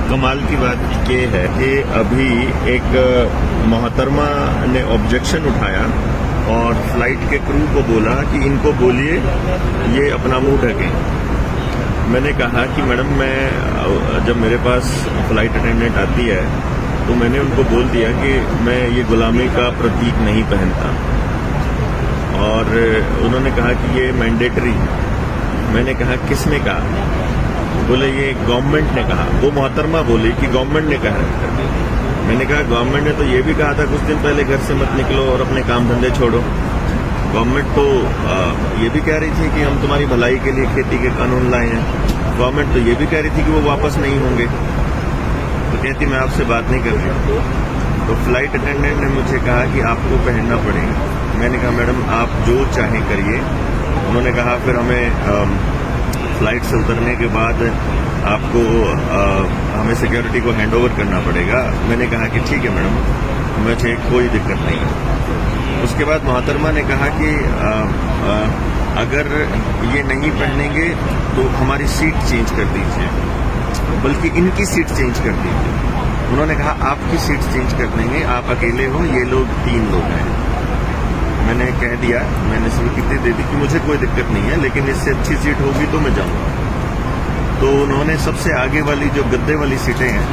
कमाल की बात ये है कि अभी एक मोहतरमा ने ऑब्जेक्शन उठाया और फ्लाइट के क्रू को बोला कि इनको बोलिए ये अपना मुंह ढकें। मैंने कहा कि मैडम, मैं जब मेरे पास फ्लाइट अटेंडेंट आती है तो मैंने उनको बोल दिया कि मैं ये गुलामी का प्रतीक नहीं पहनता, और उन्होंने कहा कि ये मैंडेटरी। मैंने कहा किसने कहा? बोले ये गवर्नमेंट ने कहा। वो मोहतरमा बोली कि गवर्नमेंट ने कहा। मैंने कहा गवर्नमेंट ने तो ये भी कहा था कुछ दिन पहले घर से मत निकलो और अपने काम धंधे छोड़ो। गवर्नमेंट तो ये भी कह रही थी कि हम तुम्हारी भलाई के लिए खेती के कानून लाए हैं। गवर्नमेंट तो ये भी कह रही थी कि वो वापस नहीं होंगे। तो कहती मैं आपसे बात नहीं कर रही। तो फ्लाइट अटेंडेंट ने मुझे कहा कि आपको पहनना पड़ेगा। मैंने कहा मैडम आप जो चाहें करिए। उन्होंने कहा फिर हमें फ्लाइट से उतरने के बाद आपको हमें सिक्योरिटी को हैंडओवर करना पड़ेगा। मैंने कहा कि ठीक है मैडम, मुझे कोई दिक्कत नहीं है। उसके बाद मोहतरमा ने कहा कि अगर ये नहीं पहनेंगे तो हमारी सीट चेंज कर दीजिए, बल्कि इनकी सीट चेंज कर दीजिए। उन्होंने कहा आपकी सीट चेंज कर देंगे, आप अकेले हो, ये लोग 3 लोग हैं। मैंने कह दिया, मैंने स्वीकृति दे दी कि मुझे कोई दिक्कत नहीं है, लेकिन इससे अच्छी सीट होगी तो मैं जाऊंगा। तो उन्होंने सबसे आगे वाली जो गद्दे वाली सीटें हैं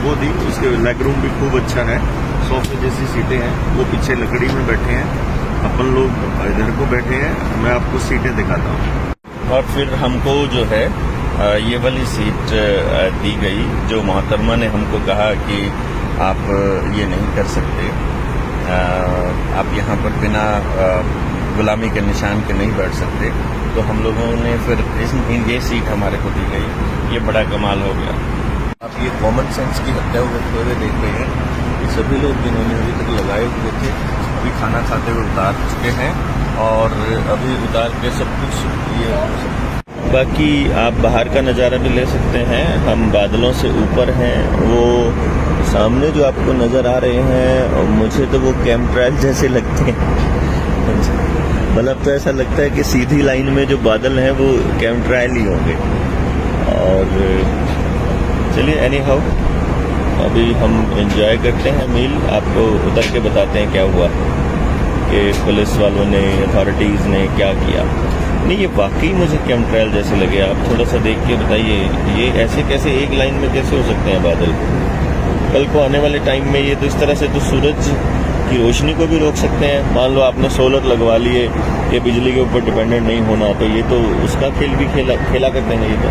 वो दी। उसके लेग रूम भी खूब अच्छा है, सोफे जैसी सीटें हैं। वो पीछे लकड़ी में बैठे हैं, अपन लोग इधर को बैठे हैं। मैं आपको सीटें दिखाता हूँ। और फिर हमको जो है ये वाली सीट दी गई, जो मोहतरमा ने हमको कहा कि आप ये नहीं कर सकते, आप यहाँ पर बिना गुलामी के निशान के नहीं बैठ सकते। तो हम लोगों ने फिर ये सीट हमारे को दी गई। ये बड़ा कमाल हो गया। आप ये कॉमन सेंस की हत्या हुए देख रहे हैं। ये सभी लोग जिन्होंने अभी तक लगाए हुए थे अभी खाना खाते हुए उतार चुके हैं, और अभी उतार के सब कुछ ये। बाकी आप बाहर का नज़ारा भी ले सकते हैं। हम बादलों से ऊपर हैं। वो सामने जो आपको नज़र आ रहे हैं, मुझे तो वो कैमट्राइल जैसे लगते हैं। मतलब तो ऐसा लगता है कि सीधी लाइन में जो बादल हैं वो कैमट्राइल ही होंगे। और चलिए एनी हाउ, अभी हम एंजॉय करते हैं मील। आपको उतर के बताते हैं क्या हुआ कि पुलिस वालों ने, अथॉरिटीज़ ने क्या किया। नहीं, ये वाकई मुझे कैमट्राइल जैसे लगे। आप थोड़ा सा देख के बताइए, ये ऐसे कैसे एक लाइन में कैसे हो सकते हैं बादल? कल को आने वाले टाइम में ये तो इस तरह से तो सूरज की रोशनी को भी रोक सकते हैं। मान लो आपने सोलर लगवा लिए कि बिजली के ऊपर डिपेंडेंट नहीं होना, तो ये तो उसका खेल भी खेला करते हैं। ये तो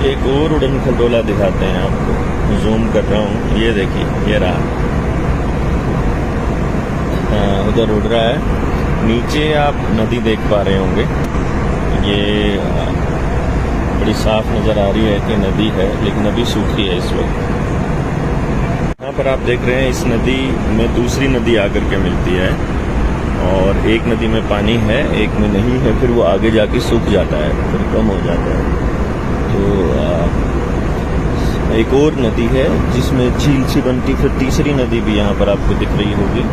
एक और उड़न खटोला दिखाते हैं आपको, जूम कर रहा हूँ। ये देखिए, ये रहा, उधर उड़ रहा है। नीचे आप नदी देख पा रहे होंगे। ये बड़ी साफ नज़र आ रही है कि नदी है, लेकिन अभी सूखी है इस वक्त। यहाँ पर आप देख रहे हैं इस नदी में दूसरी नदी आकर के मिलती है, और एक नदी में पानी है, एक में नहीं है। फिर वो आगे जाके सूख जाता है, फिर कम हो जाता है। तो एक और नदी है जिसमें झील सी बनती, फिर तीसरी नदी भी यहाँ पर आपको दिख रही होगी।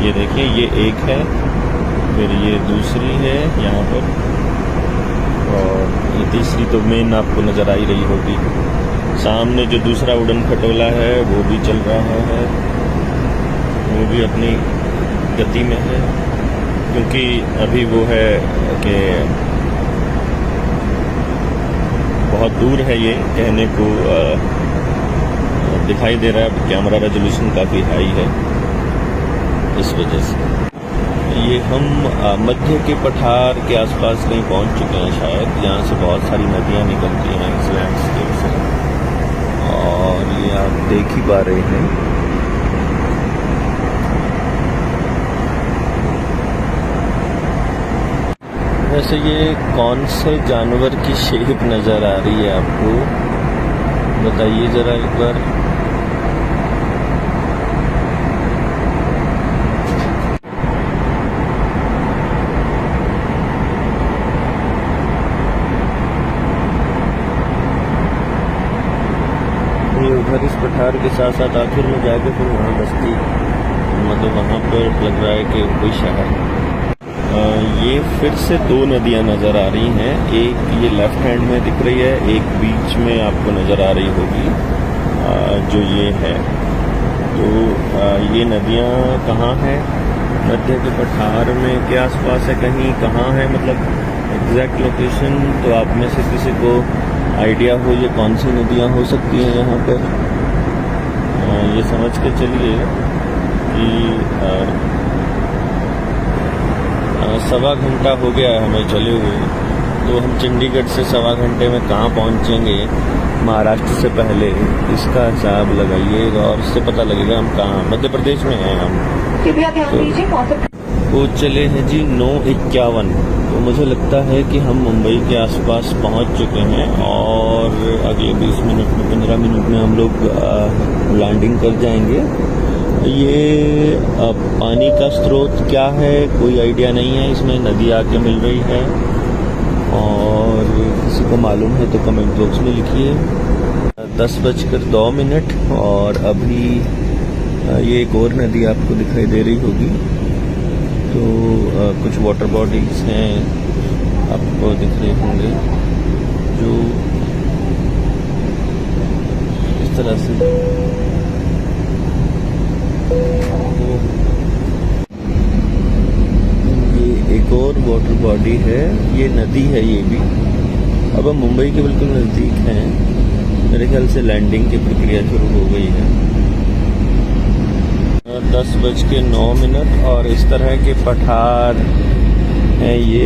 ये देखिए, ये एक है, फिर ये दूसरी है यहाँ पर, और ये तीसरी तो मेन आपको नज़र आ ही रही होगी। सामने जो दूसरा उड़न खटोला है वो भी चल रहा है, वो भी अपनी गति में है, क्योंकि अभी वो है कि बहुत दूर है। ये कहने को दिखाई दे रहा है, कैमरा रेजोल्यूशन काफ़ी हाई है, इस वजह से। ये हम मध्य के पठार के आसपास कहीं पहुंच चुके हैं शायद, जहाँ से बहुत सारी नदियाँ निकलती हैं इस लैंडस्केप से, और ये आप देख ही पा रहे हैं। वैसे ये कौन से जानवर की शेप नज़र आ रही है आपको, बताइए ज़रा एक बार। उधर इस पठार के साथ साथ आखिर में जाके फिर वहाँ बस्ती, मतलब वहाँ पर लग रहा है कि कोई शहर। ये फिर से 2 नदियाँ नज़र आ रही हैं। एक ये लेफ्ट हैंड में दिख रही है, एक बीच में आपको नज़र आ रही होगी। जो ये है। तो ये नदियाँ कहाँ हैं? मध्य के पठार में के आसपास है कहीं, कहाँ है मतलब एग्जैक्ट लोकेशन तो आप में से किसी को आइडिया हो ये कौन सी नदियाँ हो सकती हैं यहाँ पर, ये समझ के चलिए कि 1.25 घंटा हो गया है हमें चले हुए। तो हम चंडीगढ़ से 1.25 घंटे में कहाँ पहुँचेंगे महाराष्ट्र से पहले, इसका हिसाब लगाइएगा और इससे पता लगेगा हम कहाँ, मध्य प्रदेश में हैं हम। कृपया ध्यान दीजिए मौसम। वो चले हैं जी 9:51। तो मुझे लगता है कि हम मुंबई के आसपास पहुंच चुके हैं और अगले 20 मिनट में 15 मिनट में हम लोग लैंडिंग कर जाएंगे। ये पानी का स्रोत क्या है कोई आइडिया नहीं है, इसमें नदी आके मिल रही है और किसी को मालूम है तो कमेंट बॉक्स में लिखिए। 10:02 और अभी ये एक और नदी आपको दिखाई दे रही होगी। तो कुछ वाटर बॉडीज हैं आपको दिख रहे होंगे जो इस तरह से ये एक और वाटर बॉडी है, ये नदी है ये भी। अब हम मुंबई के बिल्कुल नज़दीक हैं, मेरे ख्याल से लैंडिंग की प्रक्रिया शुरू हो गई है। 10:09 और इस तरह के पठार हैं ये।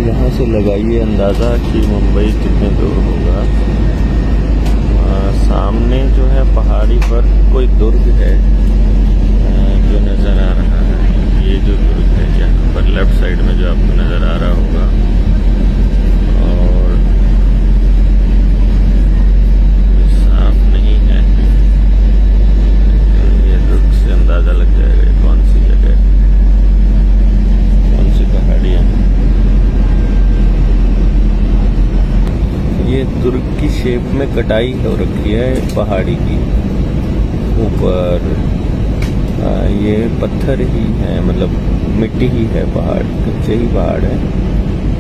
यहाँ से लगाइए अंदाज़ा कि मुंबई कितने दूर होगा। सामने जो है पहाड़ी पर कोई दुर्ग है जो नज़र आ रहा है। ये जो दुर्ग है यहाँ पर लेफ्ट साइड में जो आपको नज़र आ रहा होगा, और साफ नहीं है, ये दुर्ग से अंदाज़ा लग जाएगा कौन सी जगह, कौन सी पहाड़ियाँ हैं। ये दुर्ग की शेप में कटाई हो रखी है पहाड़ी की ऊपर। ये पत्थर ही है, मतलब मिट्टी ही है, पहाड़ कच्चे ही पहाड़ है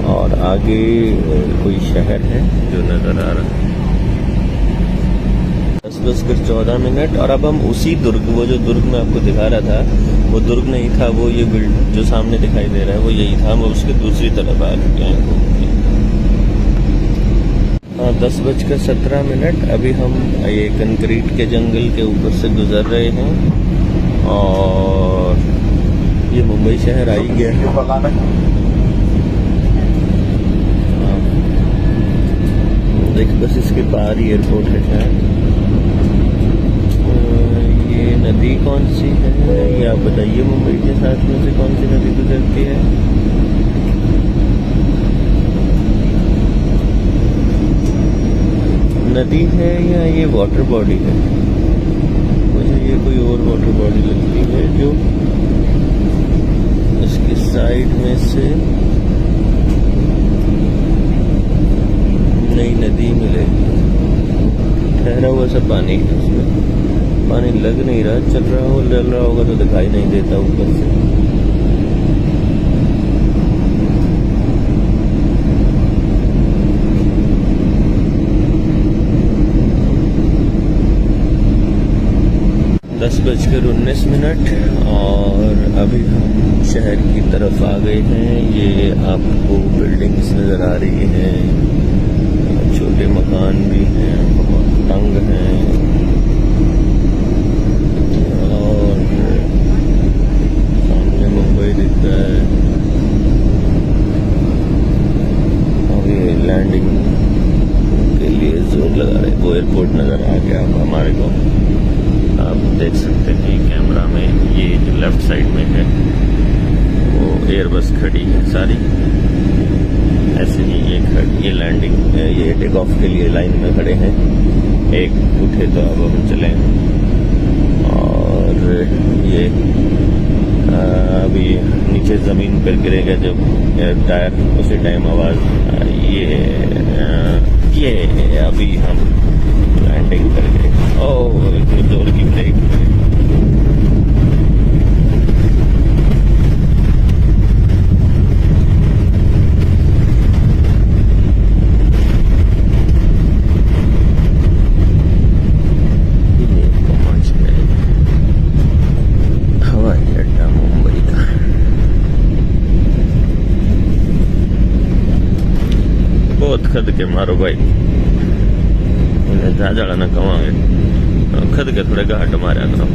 और आगे कोई शहर है जो नज़र आ रहा है। 10:14 और अब हम उसी दुर्ग, वो जो दुर्ग मैं आपको दिखा रहा था वो दुर्ग नहीं था, वो ये बिल्ड जो सामने दिखाई दे रहा है वो यही था। हम उसके दूसरी तरफ आ चुके हैं। 10:17 अभी हम ये कंक्रीट के जंगल के ऊपर से गुजर रहे हैं और ये मुंबई शहर आ ही गया है। देख बस इसके बाहर ही एयरपोर्ट है शायद। ये नदी कौन सी है ये आप बताइए, मुंबई के साथ में से कौन सी नदी गुजरती है? नदी है या ये वाटर बॉडी है? मुझे ये कोई और वाटर बॉडी लगती है जो इसकी साइड में से नई नदी मिलेगी। ठहरा हुआ सा पानी है, उसमें पानी लग नहीं रहा, चल रहा हो डल रहा होगा तो दिखाई नहीं देता ऊपर से। दस 10:19 और अभी हम शहर की तरफ आ गए हैं। ये आपको बिल्डिंग्स नज़र आ रही हैं, छोटे मकान भी हैं, बहुत तंग हैं और सामने मुंबई दिख रहा है। और ये लैंडिंग के लिए जोर लगा रहे, वो एयरपोर्ट नज़र आ गया अब हमारे को। आप देख सकते हैं कैमरा में, ये जो लेफ्ट साइड में है वो एयरबस खड़ी है सारी, ऐसे ही ये लैंडिंग ये टेक ऑफ के लिए लाइन में खड़े हैं। एक उठे तो अब हम चलें और ये अभी नीचे ज़मीन पर गिरेगा जब टायर, उसी टाइम आवाज़ ये अभी हम लैंडिंग कर गए। ओह इतनी जोर की ब्रेक। ખદ કે મારો ભાઈ જાજાળાના કમાવે ખદ કે થોડે ઘાટ માર્યા કરો